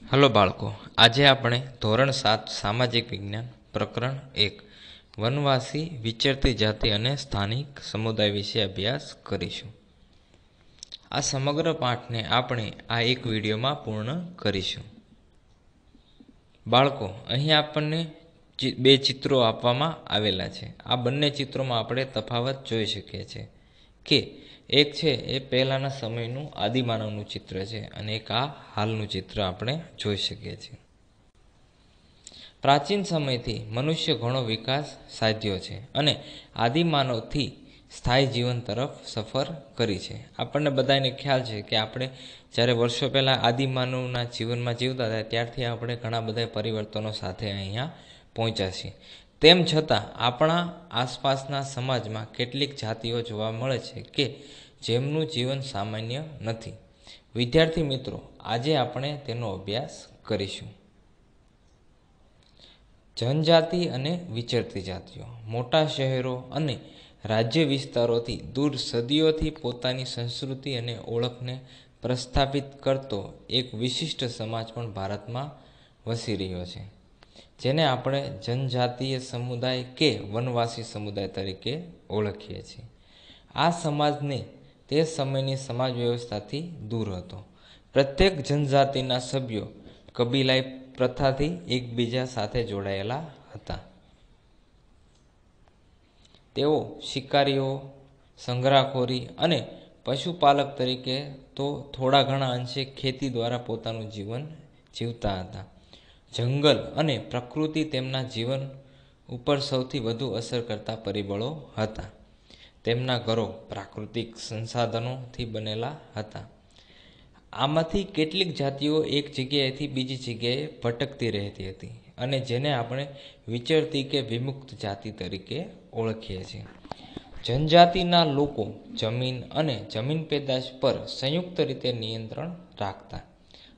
Hello બાળકો, આજે આપણે ધોરણ 7 સામાજિક વિજ્ઞાન પ્રકરણ 1 વનવાસી વિચરતી જાતિ અને સ્થાનિક સમુદાય વિશે અભ્યાસ કરીશું. આ સમગ્ર પાઠને આપણે આ એક વિડીયોમાં પૂર્ણ કરીશું. બાળકો, અહીં આપણને બે ચિત્રો આપવામાં આવેલા છે. આ બંને ચિત્રોમાં આપણે તફાવત જોઈ શકીએ છીએ કે એક છે એ પહેલાંના સમયનું આદિમાનવનું ચિત્ર છે અને એક આ હાલનું ચિત્ર આપણે જોઈ શકીએ છીએ. પ્રાચીન સમયથી મનુષ્ય ઘણો વિકાસ સાધ્યો છે અને આદિમાનવથી સ્થાયી જીવન તરફ સફર કરી છે. આપણને બધાને ખ્યાલ છે કે આપણે જ્યારે વર્ષો પહેલાં આદિમાનવના જીવનમાં જીવતા હતા ત્યારથી આપણે ઘણા બધા પરિવર્તનો સાથે અહીંયા પહોંચ્યા છીએ. તેમ છતાં આપણા આસપાસના સમાજમાં કેટલીક જાતિઓ જોવા મળે છે કે જેમનું જીવન સામાન્ય નથી. વિદ્યાર્થી મિત્રો, આજે આપણે તેનો અભ્યાસ કરીશું. જનજાતિ અને વિચરતી જાતિઓ. મોટા શહેરો અને રાજ્ય વિસ્તારોથી દૂર સદીઓથી પોતાની સંસ્કૃતિ અને ઓળખને પ્રસ્થાપિત કરતો એક વિશિષ્ટ સમાજ પણ ભારતમાં વસી રહ્યો છે, જેને આપણે જનજાતીય સમુદાય કે વનવાસી સમુદાય તરીકે ઓળખીએ છીએ. આ સમાજને તે સમયની સમાજ વ્યવસ્થાથી દૂર હતો. પ્રત્યેક જનજાતિના સભ્યો કબીલાઈ પ્રથાથી એકબીજા સાથે જોડાયેલા હતા. તેઓ શિકારીઓ, સંગ્રહખોરી અને પશુપાલક તરીકે તો થોડા ઘણા અંશે ખેતી દ્વારા પોતાનું જીવન જીવતા હતા. જંગલ અને પ્રકૃતિ તેમના જીવન ઉપર સૌથી વધુ અસર કરતા પરિબળો હતા. તેમના ઘરો પ્રાકૃતિક સંસાધનોથી બનેલા હતા. આમાંથી કેટલીક જાતિઓ એક જગ્યાએથી બીજી જગ્યાએ ભટકતી રહેતી હતી અને જેને આપણે વિચરતી કે વિમુક્ત જાતિ તરીકે ઓળખીએ છીએ. જનજાતિના લોકો જમીન અને જમીન પેદાશ પર સંયુક્ત રીતે નિયંત્રણ રાખતા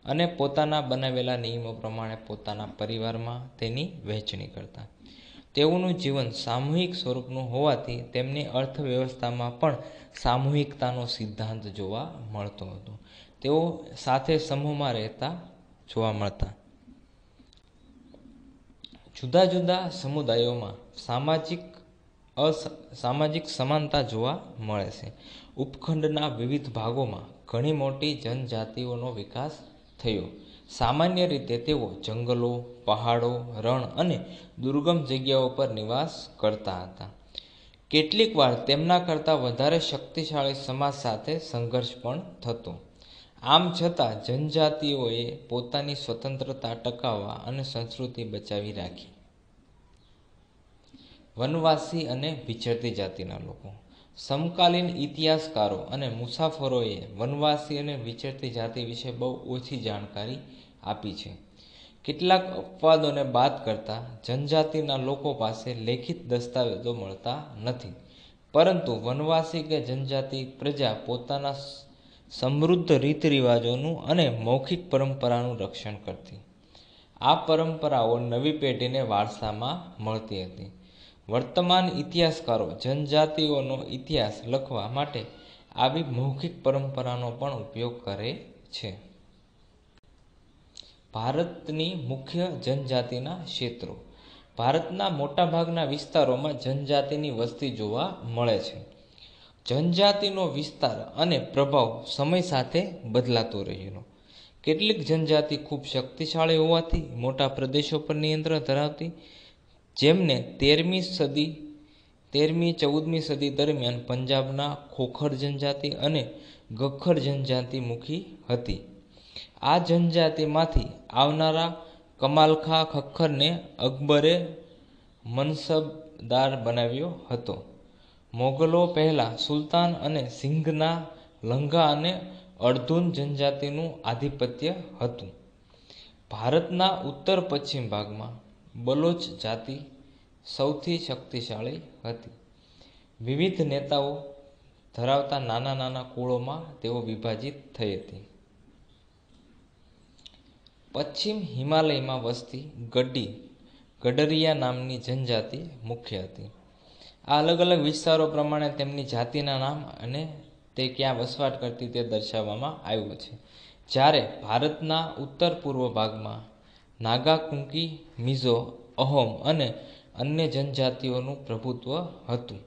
અને પોતાના બનાવેલા નિયમો પ્રમાણે પોતાના પરિવારમાં તેની વહેંચણી કરતા. તેઓનું જીવન સામૂહિક સ્વરૂપનું હોવાથી તેમની અર્થવ્યવસ્થામાં પણ સામૂહિકતાનો સિદ્ધાંત જોવા મળતો હતો. તેઓ સાથે સમૂહમાં રહેતા જોવા મળતા. જુદા જુદા સમુદાયોમાં સામાજિક સમાનતા જોવા મળે છે. ઉપખંડના વિવિધ ભાગોમાં ઘણી મોટી જનજાતિઓનો વિકાસ થયો. સામાન્ય રીતે તેઓ જંગલો, પહાડો, રણ અને દુર્ગમ જગ્યાઓ પર નિવાસ કરતા હતા. કેટલીક વાર તેમના કરતાં વધારે શક્તિશાળી સમાજ સાથે સંઘર્ષ પણ થતો. આમ છતાં જનજાતિઓએ પોતાની સ્વતંત્રતા ટકાવવા અને સંસ્કૃતિ બચાવી રાખી. વનવાસી અને વિચરતી જાતિના લોકો. સમકાલીન ઇતિહાસકારો અને મુસાફરોએ વનવાસી અને વિચરતી જાતિ વિશે બહુ ઓછી જાણકારી આપી છે. કેટલાક અપવાદોને બાદ કરતા જનજાતિના લોકો પાસે લેખિત દસ્તાવેજો મળતા નથી, પરંતુ વનવાસી કે જનજાતિ પ્રજા પોતાના સમૃદ્ધ રીત રિવાજોનું અને મૌખિક પરંપરાનું રક્ષણ કરતી. આ પરંપરાઓ નવી પેઢીને વારસામાં મળતી હતી. વર્તમાન ઇતિહાસકારો જનજાતિઓનો ઇતિહાસ લખવા માટે આવી મૌખિક પરંપરાનો પણ ઉપયોગ કરે છે. ભારતની મુખ્ય જનજાતિના ક્ષેત્રો. ભારતના મોટાભાગના વિસ્તારોમાં જનજાતિની વસ્તી જોવા મળે છે. જનજાતિનો વિસ્તાર અને પ્રભાવ સમય સાથે બદલાતો રહ્યો. કેટલીક જનજાતિ ખૂબ શક્તિશાળી હોવાથી મોટા પ્રદેશો પર નિયંત્રણ ધરાવતી, જેમને 13મી-14મી સદી દરમિયાન પંજાબના ખોખર જનજાતિ અને ગખ્ખર જનજાતિ મુખી હતી. આ જનજાતિમાંથી આવનારા કમાલખા ખખ્ખરને અકબરે મનસબદાર બનાવ્યો હતો. મોગલો પહેલા સુલતાન અને સિંધના લંગા અને અર્ધુન જનજાતિનું આધિપત્ય હતું. ભારતના ઉત્તર પશ્ચિમ ભાગમાં બલોચ જાતિ સૌથી શક્તિશાળી હતી. વિવિધ નેતાઓ ધરાવતા નાના નાના કુળોમાં તેઓ વિભાજિત થઈ હતી. પશ્ચિમ હિમાલયમાં વસતી ગડરિયા નામની જનજાતિ મુખ્ય હતી. આ અલગ અલગ વિસ્તારો પ્રમાણે તેમની જાતિના નામ અને તે ક્યાં વસવાટ કરતી તે દર્શાવવામાં આવ્યું છે. જ્યારે ભારતના ઉત્તર પૂર્વ ભાગમાં નાગા, કુકી, મિઝો, અહોમ અને અન્ય જનજાતિઓનું પ્રભુત્વ હતું.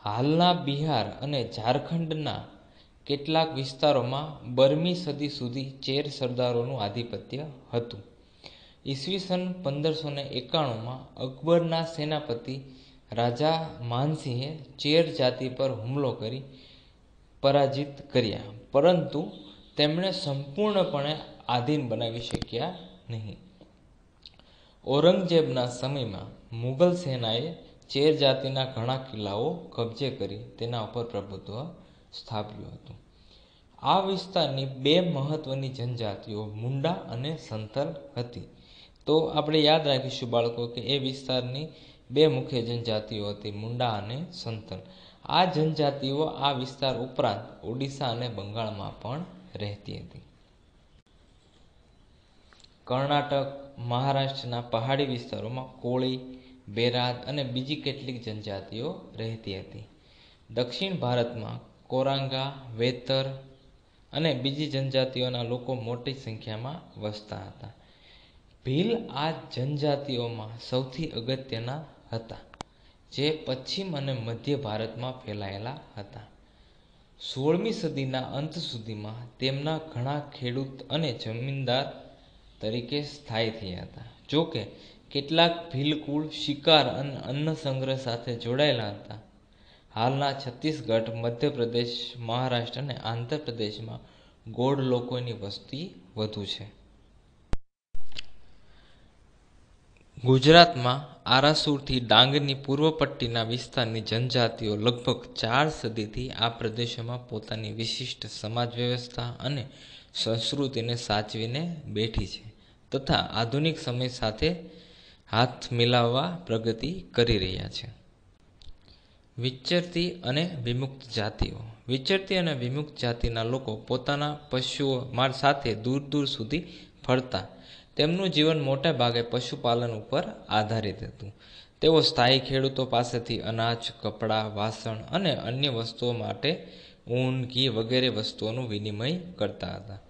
હાલના બિહાર અને ઝારખંડના કેટલાક વિસ્તારોમાં 12મી સદી સુધી ચેર સરદારોનું આધિપત્ય હતું. ઈસવીસન 1591માં અકબરના સેનાપતિ રાજા માનસિંહે ચેર જાતિ પર હુમલો કરી પરાજિત કર્યા, પરંતુ તેમણે સંપૂર્ણપણે આધીન બનાવી શક્યા નહીં. ઔરંગઝેબના સમયમાં મુગલ સેનાએ ચેર જાતિના ઘણા કિલ્લાઓ કબજે કરી તેના ઉપર પ્રભુત્વ સ્થાપ્યું હતું. આ વિસ્તારની બે મહત્વની જનજાતિઓ મુંડા અને સંથલ હતી. તો આપણે યાદ રાખીશું બાળકો કે એ વિસ્તારની બે મુખ્ય જનજાતિઓ હતી, મુંડા અને સંથલ. આ જનજાતિઓ આ વિસ્તાર ઉપરાંત ઓડિશા અને બંગાળમાં પણ રહેતી હતી. કર્ણાટક, મહારાષ્ટ્રના પહાડી વિસ્તારોમાં કોળી, બેરાદ અને બીજી કેટલીક જનજાતિઓ રહેતી હતી. દક્ષિણ ભારતમાં કોરાંગા, વેતર અને બીજી જનજાતિઓના લોકો મોટી સંખ્યામાં વસતા હતા. ભીલ આ જનજાતિઓમાં સૌથી અગત્યના હતા, જે પશ્ચિમ અને મધ્ય ભારતમાં ફેલાયેલા હતા. 16મી સદીના અંત સુધીમાં તેમના ઘણા ખેડૂત અને જમીનદાર તરીકે સ્થાયી થયા હતા. જોકે કેટલાક ભીલ કુળ શિકાર અને અન્ન સંગ્રહ સાથે જોડાયેલા હતા. હાલના છત્તીસગઢ, મધ્યપ્રદેશ, મહારાષ્ટ્ર અને આંધ્રપ્રદેશમાં ગોંડ લોકોની વસ્તી વધુ છે. ગુજરાતમાં આરાસુરથી ડાંગની પૂર્વ પટ્ટીના વિસ્તારની જનજાતિઓ લગભગ 4 સદીથી આ પ્રદેશોમાં પોતાની વિશિષ્ટ સમાજ વ્યવસ્થા અને સંસ્કૃતિને સાચવીને બેઠી છે તથા આધુનિક સમય સાથે હાથ મિલાવવા પ્રગતિ કરી રહ્યા છે. વિચરતી અને વિમુક્ત જાતિઓ. વિચરતી અને વિમુક્ત જાતિના લોકો પોતાના પશુઓ સાથે દૂર દૂર સુધી ફરતા. તેમનું જીવન મોટે ભાગે પશુપાલન ઉપર આધારિત હતું. તેઓ સ્થાયી ખેડૂતો પાસેથી અનાજ, કપડાં, વાસણ અને અન્ય વસ્તુઓ માટે ઊન, ઘી વગેરે વસ્તુઓનું વિનિમય કરતા હતા.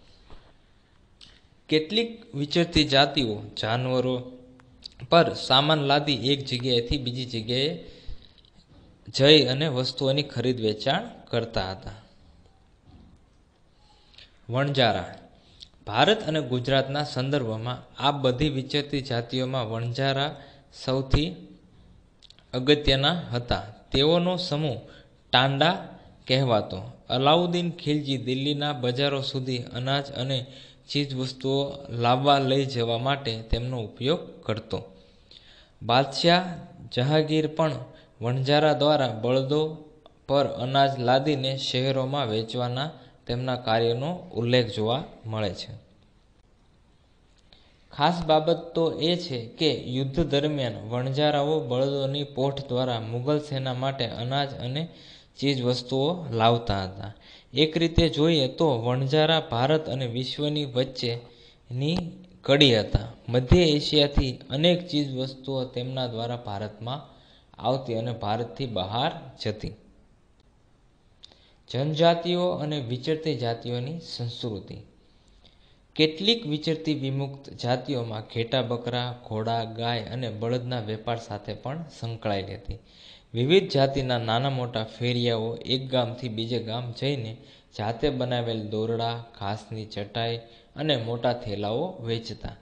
કેટલીક વિચરતી જાતિઓ જાનવરો પર સામાન લાદી એક જગ્યાએથી બીજી જગ્યાએ જઈ અને વસ્તુઓની ખરીદ વેચાણ કરતા હતા. વણજારા. ભારત અને ગુજરાતના સંદર્ભમાં આ બધી વિચરતી જાતિઓમાં વણજારા સૌથી અગત્યના હતા. તેઓનો સમૂહ ટાંડા કહેવાતો. અલાઉદ્દીન ખિલજી દિલ્હીના બજારો સુધી અનાજ અને ચીજવસ્તુઓ લાવવા લઈ જવા માટે તેમનો ઉપયોગ કરતો. બાદશાહ જહાંગીર પણ વણજારા દ્વારા બળદો પર અનાજ લાદીને શહેરોમાં વેચવાના તેમના કાર્યનો ઉલ્લેખ જોવા મળે છે. ખાસ બાબત તો એ છે કે યુદ્ધ દરમિયાન વણજારાઓ બળદોની પોઠ દ્વારા મુગલ સેના માટે અનાજ અને ચીજવસ્તુઓ લાવતા હતા. એક રીતે જોઈએ તો વણજારા ભારત અને વિશ્વની વચ્ચેની કડી હતા. મધ્ય એશિયાથી અનેક ચીજવસ્તુઓ તેમના દ્વારા ભારતમાં આવતી અને ભારતથી બહાર જતી. જનજાતિઓ અને વિચરતી જાતિઓની સંસ્કૃતિ. કેટલીક વિચરતી વિમુક્ત જાતિઓમાં ઘેટા બકરા, ઘોડા, ગાય અને બળદના વેપાર સાથે પણ સંકળાયેલી હતી. વિવિધ જાતિના નાના મોટા ફેરિયાઓ એક ગામથી બીજે ગામ જઈને જાતે બનાવેલ દોરડા, ઘાસની ચટાઈ અને મોટા થેલાઓ વેચતા.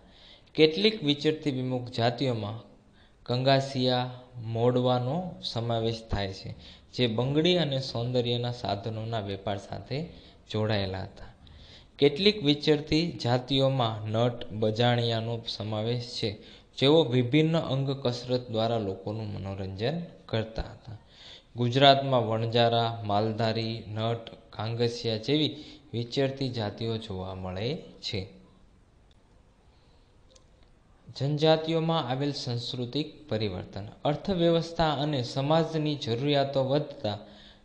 કેટલીક વિચરતી વિમુક્ત જાતિઓમાં કંગાસિયા, મોડવાનો સમાવેશ થાય છે, જે બંગડી અને સૌંદર્યના સાધનોના વેપાર સાથે જોડાયેલા હતા. કેટલીક વિચરતી જાતિઓમાં નટ, બજાણિયાનો સમાવેશ છે, જેઓ વિભિન્ન અંગ કસરત દ્વારા લોકોનું મનોરંજન કરતા હતા. ગુજરાતમાં વણજારા, માલધારી, નટ, કાંગસિયા જેવી વિચરતી જાતિઓ જોવા મળે છે. જનજાતિઓમાં આવેલ સાંસ્કૃતિક પરિવર્તન. અર્થવ્યવસ્થા અને સમાજની જરૂરિયાતો વધતા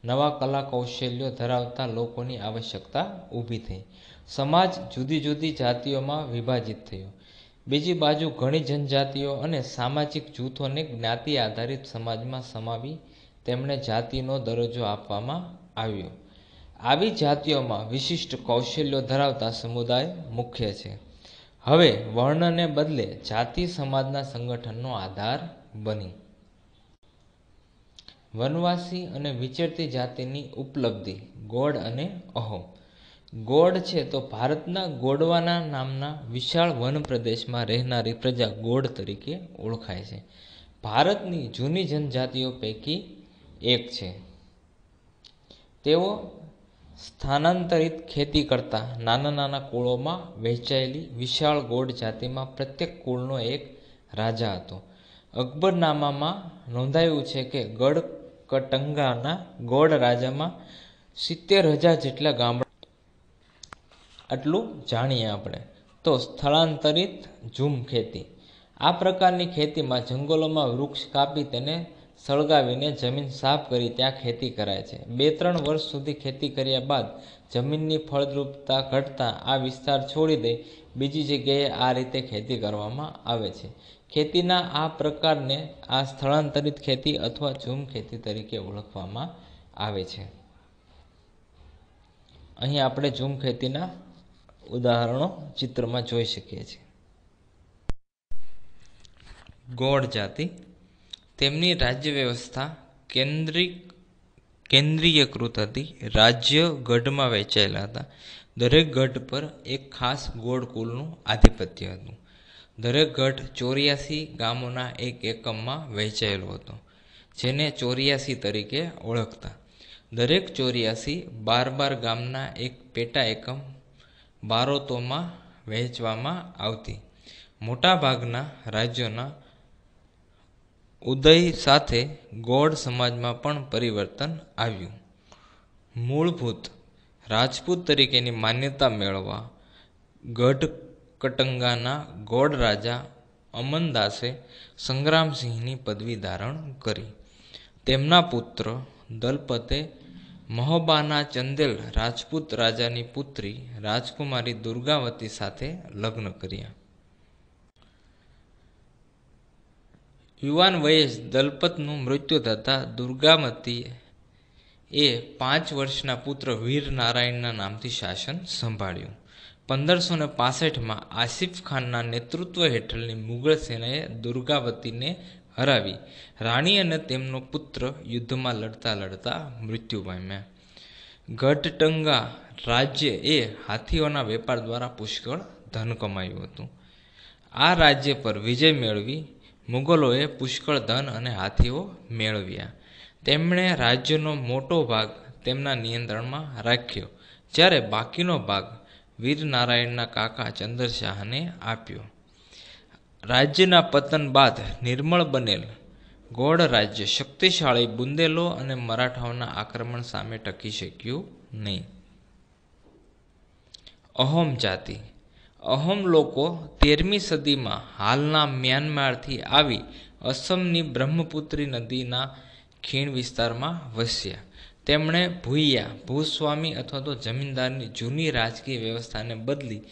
નવા કલા કૌશલ્યો ધરાવતા લોકોની આવશ્યકતા ઊભી થઈ. સમાજ જુદી જુદી જાતિઓમાં વિભાજિત થયો. બીજી બાજુ ઘણી જનજાતિઓ અને સામાજિક જૂથોને જ્ઞાતિ આધારિત સમાજમાં સમાવી તેમણે જાતિનો દરજ્જો આપવામાં આવ્યો. આવી જાતિઓમાં વિશિષ્ટ કૌશલ્યો ધરાવતા સમુદાય મુખ્ય છે. હવે વર્ણને બદલે જાતિ સમાજના સંગઠનનો આધાર બની. વનવાસી અને વિચરતી જાતિની ઉપલબ્ધિ. ગોંડ અને અહોમ. ગોંડ છે તો ભારતના ગોંડવાના નામના વિશાળ વન પ્રદેશમાં રહેનારી પ્રજા ગોંડ તરીકે ઓળખાય છે. ભારતની જૂની જનજાતિઓ પૈકી એક છે. તેઓ સ્થાનાંતરિત ખેતી કરતા નાના નાના કુળોમાં વહેંચાયેલી વિશાળ ગોંડ જાતિમાં પ્રત્યેક કુળનો એક રાજા હતો. અકબરનામામાં નોંધાયું છે કે ગઢકટંગાના ગોંડ રાજામાં 70,000 જેટલા ગામડા. આટલું જાણીએ આપણે. તો સ્થળાંતરિત ઝૂમ ખેતી. આ પ્રકારની ખેતીમાં જંગલોમાં વૃક્ષ કાપી તેને સળગાવીને જમીન સાફ કરી ત્યાં ખેતી કરાય છે. 2-3 વર્ષ સુધી ખેતી કર્યા બાદ જમીનની ફળદ્રુપતા ઘટતા આ વિસ્તાર છોડી દઈ બીજી જગ્યાએ આ રીતે ખેતી કરવામાં આવે છે. ખેતીના આ પ્રકારને આ સ્થળાંતરિત ખેતી અથવા ઝૂમ ખેતી તરીકે ઓળખવામાં આવે છે. અહીં આપણે ઝૂમ ખેતીના ઉદાહરણો ચિત્રમાં જોઈ શકીએ છીએ. ગોંડ જાતિ. તેમની રાજ્ય વ્યવસ્થા કેન્દ્રીયકૃત હતી. રાજ્ય ગઢમાં વહેંચાયેલા હતા. દરેક ગઢ પર એક ખાસ ગોંડ કુલનું આધિપત્ય હતું. દરેક ગઢ 84 ગામોના એક એકમમાં વહેંચાયેલો હતો, જેને 84 તરીકે ઓળખતા. દરેક 84 12 ગામના એક પેટા એકમ બારોતોમાં વહેંચવામાં આવતી. મોટાભાગના રાજ્યોના ઉદય સાથે ગોંડ સમાજમાં પણ પરિવર્તન આવ્યું. મૂળભૂત રાજપૂત તરીકેની માન્યતા મેળવવા ગઢકટંગાના ગોંડ રાજા અમનદાસે સંગ્રામસિંહની પદવી ધારણ કરી. તેમના પુત્ર દલપતે મહોબાના ચંદેલ રાજપૂત રાજાની પુત્રી રાજકુમારી દુર્ગાવતી સાથે લગ્ન કર્યા. યુવાન વયે જ દલપતનું મૃત્યુ થતાં દુર્ગાવતીએ 5 વર્ષના પુત્ર વીર નારાયણના નામથી શાસન સંભાળ્યું. 1565માં આસિફ ખાનના નેતૃત્વ હેઠળની મુગલ સેનાએ દુર્ગાવતીને હરાવી. રાણી અને તેમનો પુત્ર યુદ્ધમાં લડતા લડતા મૃત્યુ પામ્યા. ગઢટંગા રાજ્ય હાથીઓના વેપાર દ્વારા પુષ્કળ ધન કમાયું હતું. આ રાજ્ય પર વિજય મેળવી મુગલોએ પુષ્કળ ધન અને હાથીઓ મેળવ્યા. તેમણે રાજ્યનો મોટો ભાગ તેમના નિયંત્રણમાં રાખ્યો, જ્યારે બાકીનો ભાગ વીર નારાયણના કાકા ચંદરશાહને આપ્યો. રાજ્યના પતન બાદ નિર્મળ બનેલ ગોંડ રાજ્ય શક્તિશાળી બુંદેલો અને મરાઠાઓના આક્રમણ સામે ટકી શક્યું નહીં. અહોમ જાતિ. અહોમ લોકો 13મી સદીમાં હાલના મ્યાનમારથી આવી અસમની બ્રહ્મપુત્રી નદીના ખીણ વિસ્તારમાં વસ્યા. તેમણે ભૂયા ભૂસ્વામી અથવા તો જમીનદારની જૂની રાજકીય વ્યવસ્થાને બદલી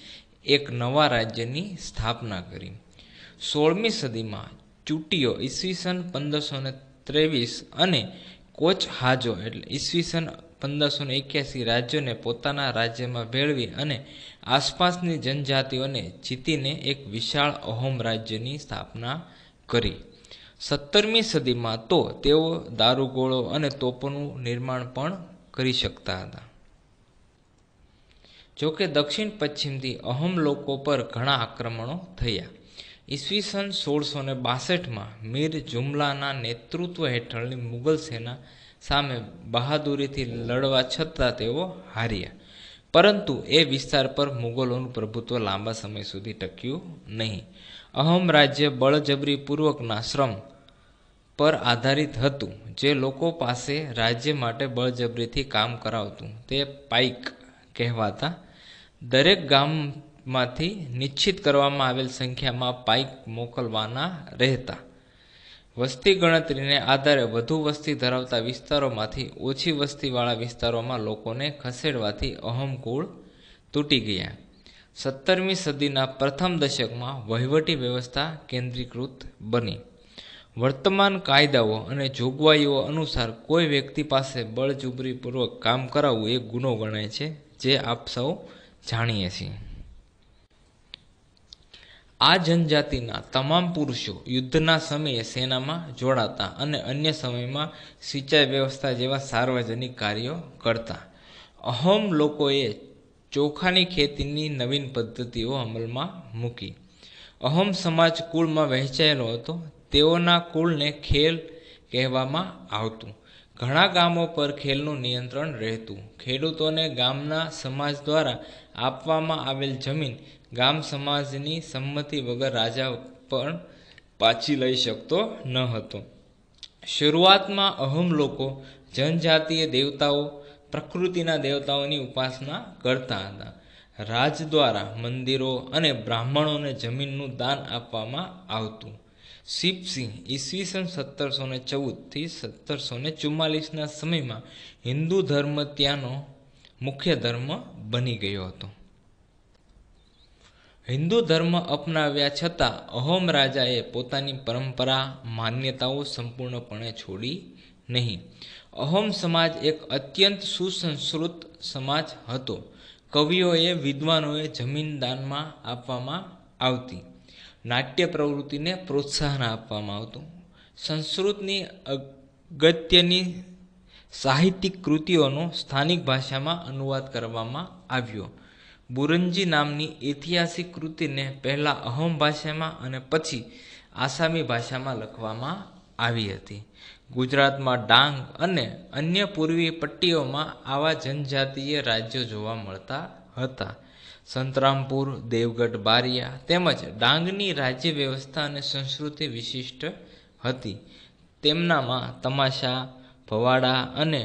એક નવા રાજ્યની સ્થાપના કરી. 16મી સદીમાં ચૂંટીઓ ઈસવીસન 1523 અને કોચ હાજો એટલે ઈસવીસન 1581 રાજ્યોને પોતાના રાજ્યમાં ભેળવી અને આસપાસની જનજાતિઓને જીતીને એક વિશાળ અહોમ રાજ્યની સ્થાપના કરી. 17મી સદીમાં તો તેઓ દારૂગોળો અને તોપોનું નિર્માણ પણ કરી શકતા હતા. જોકે દક્ષિણ પશ્ચિમથી અહોમ લોકો પર ઘણા આક્રમણો થયા. ઈસવીસન 1662માં મીર જુમલાના નેતૃત્વ હેઠળની મુગલ સેના સામે બહાદુરીથી લડવા છતાં તેઓ હાર્યા. પરંતુ એ વિસ્તાર પર મુગલોનું પ્રભુત્વ લાંબા સમય સુધી ટક્યું નહીં. અહોમ રાજ્ય બળજબરીપૂર્વકના શ્રમ પર આધારિત હતું. જે લોકો પાસે રાજ્ય માટે બળજબરીથી કામ કરાવતું તે પાઈક કહેવાતા. દરેક ગામમાંથી નિશ્ચિત કરવામાં આવેલ સંખ્યામાં પાઈક મોકલવાના રહેતા. વસ્તી ગણતરીને આધારે વધુ વસ્તી ધરાવતા વિસ્તારોમાંથી ઓછી વસ્તીવાળા વિસ્તારોમાં લોકોને ખસેડવાથી અહોમ કુળ તૂટી ગયા. 17મી સદીના પ્રથમ દશકમાં વહીવટી વ્યવસ્થા કેન્દ્રીકૃત બની. વર્તમાન કાયદાઓ અને જોગવાઈઓ અનુસાર કોઈ વ્યક્તિ પાસે બળજબરીપૂર્વક કામ કરાવવું એ ગુનો ગણાય છે, જે આપ સૌ જાણીએ છીએ. આ જનજાતિના તમામ પુરુષો યુદ્ધના સમયે સેનામાં જોડાતા અને અન્ય સમયમાં સિંચાઈ વ્યવસ્થા જેવા સાર્વજનિક કાર્યો કરતા. અહોમ લોકોએ ચોખાની ખેતીની નવીન પદ્ધતિઓ અમલમાં મૂકી. અહોમ સમાજ કુળમાં વહેંચાયેલો હતો. તેઓના કુળને ખેલ કહેવામાં આવતું. ઘણા ગામો પર ખેલનું નિયંત્રણ રહેતું. ખેડૂતોને ગામના સમાજ દ્વારા આપવામાં આવેલ જમીન ગામ સમાજની સંમતિ વગર રાજા પણ પાછી લઈ શકતો ન હતો. શરૂઆતમાં અહોમ લોકો જનજાતીય દેવતાઓ, પ્રકૃતિના દેવતાઓની ઉપાસના કરતા હતા. રાજ દ્વારા મંદિરો અને બ્રાહ્મણોને જમીનનું દાન આપવામાં આવતું. શિપસિંહ ઈસવીસન 1714 થી 1744ના સમયમાં હિન્દુ ધર્મ ત્યાંનો મુખ્ય ધર્મ બની ગયો હતો. હિન્દુ ધર્મ અપનાવ્યા છતાં અહોમ રાજાએ પોતાની પરંપરા માન્યતાઓ સંપૂર્ણપણે છોડી નહીં. અહોમ સમાજ એક અત્યંત સુસંસ્કૃત સમાજ હતો. કવિઓએ, વિદ્વાનોએ જમીન દાનમાં આપવામાં આવતી. નાટ્ય પ્રવૃત્તિને પ્રોત્સાહન આપવામાં આવતું. સંસ્કૃતની અગત્યની સાહિત્યિક કૃતિઓનો સ્થાનિક ભાષામાં અનુવાદ કરવામાં આવ્યો. બુરંજી નામની ઐતિહાસિક કૃતિને પહેલાં અહોમ ભાષામાં અને પછી આસામી ભાષામાં લખવામાં આવી હતી. ગુજરાતમાં ડાંગ અને અન્ય પૂર્વીય પટ્ટીઓમાં આવા જનજાતીય રાજ્યો જોવા મળતા હતા. સંતરામપુર, દેવગઢ, બારિયા તેમજ ડાંગની રાજ્ય વ્યવસ્થા અને સંસ્કૃતિ વિશિષ્ટ હતી. તેમનામાં તમાશા, ભવાડા અને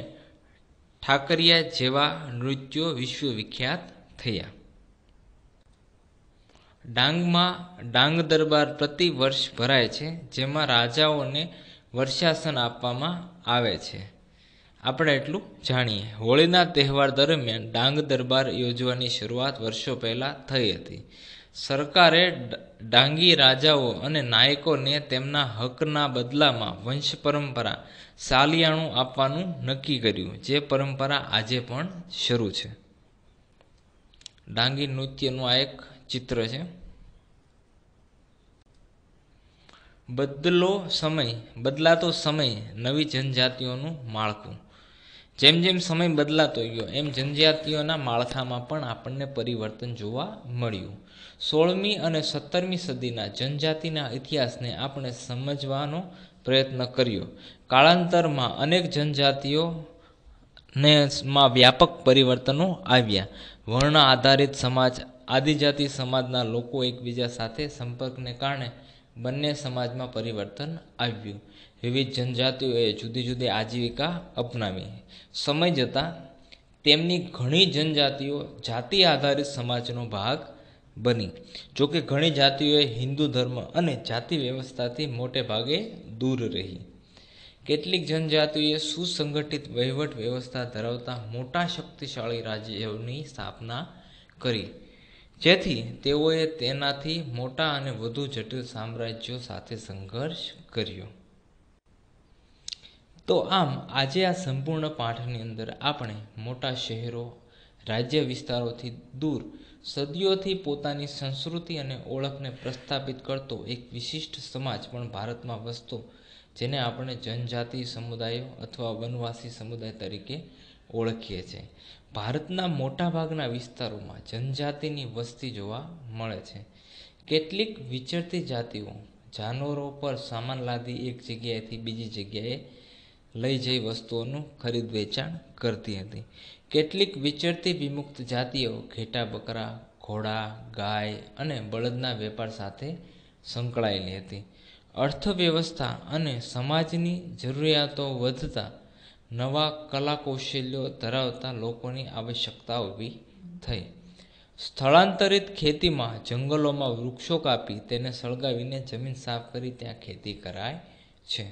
ઠાકરિયા જેવા નૃત્યો વિશ્વવિખ્યાત થયા. ડાંગમાં ડાંગ દરબાર પ્રતિ વર્ષ ભરાય છે, જેમાં રાજાઓને વર્ષાસન આપવામાં આવે છે. આપણે એટલું જાણીએ. હોળીના તહેવાર દરમિયાન ડાંગ દરબાર યોજવાની શરૂઆત વર્ષો પહેલાં થઈ હતી. સરકારે ડાંગી રાજાઓ અને નાયકોને તેમના હકના બદલામાં વંશ પરંપરા સાલિયાણું આપવાનું નક્કી કર્યું, જે પરંપરા આજે પણ શરૂ છે. ડાંગી નૃત્યનું આ એક ચિત્ર છે. બદલાતો સમય, નવી જનજાતિઓનું માળખું. જેમ જેમ સમય બદલાતો ગયો એમ જનજાતિઓના માળખામાં પણ આપણને પરિવર્તન જોવા મળ્યું. 16મી અને 17મી સદીના જનજાતિના ઇતિહાસને આપણે સમજવાનો પ્રયત્ન કર્યો. કાળાંતરમાં અનેક જનજાતિઓમાં વ્યાપક પરિવર્તનો આવ્યા. વર્ણ આધારિત સમાજ, આદિજાતિ સમાજના લોકો એકબીજા સાથે સંપર્કને કારણે બંને સમાજમાં પરિવર્તન આવ્યું. વિવિધ જનજાતિઓએ જુદી જુદી આજીવિકા અપનાવી. સમય જતાં તેમની ઘણી જનજાતિઓ જાતિ આધારિત સમાજનો ભાગ બની. જોકે ઘણી જાતિઓએ હિન્દુ ધર્મ અને જાતિ વ્યવસ્થાથી મોટે ભાગે દૂર રહી. કેટલીક જનજાતિઓએ સુસંગઠિત વહીવટ વ્યવસ્થા ધરાવતા મોટા શક્તિશાળી રાજ્યોની સ્થાપના કરી, જેથી તેઓએ તેનાથી મોટા અને વધુ જટિલ સામ્રાજ્યો સાથે સંઘર્ષ કર્યો. તો આમ આજે આ સંપૂર્ણ પાઠની અંદર આપણે મોટા શહેરો, રાજ્ય વિસ્તારોથી દૂર સદીઓથી પોતાની સંસ્કૃતિ અને ઓળખને પ્રસ્થાપિત કરતો એક વિશિષ્ટ સમાજ પણ ભારતમાં વસતો, જેને આપણે જનજાતિ સમુદાયો અથવા વનવાસી સમુદાય તરીકે ઓળખીએ છીએ. ભારતના મોટાભાગના વિસ્તારોમાં જનજાતિની વસ્તી જોવા મળે છે. કેટલીક વિચરતી જાતિઓ જાનવરો પર સામાન લાદી એક જગ્યાએથી બીજી જગ્યાએ લઈ જઈ વસ્તુઓનું ખરીદ વેચાણ કરતી હતી. કેટલીક વિચરતી વિમુક્ત જાતિઓ ઘેટા બકરા, ઘોડા, ગાય અને બળદના વેપાર સાથે સંકળાયેલી હતી. અર્થવ્યવસ્થા અને સમાજની જરૂરિયાતો વધતા નવા કલાકૌશલ્યો ધરાવતા લોકોની આવશ્યકતા ઊભી થઈ. સ્થળાંતરિત ખેતીમાં જંગલોમાં વૃક્ષો કાપી તેને સળગાવીને જમીન સાફ કરી ત્યાં ખેતી કરાય છે.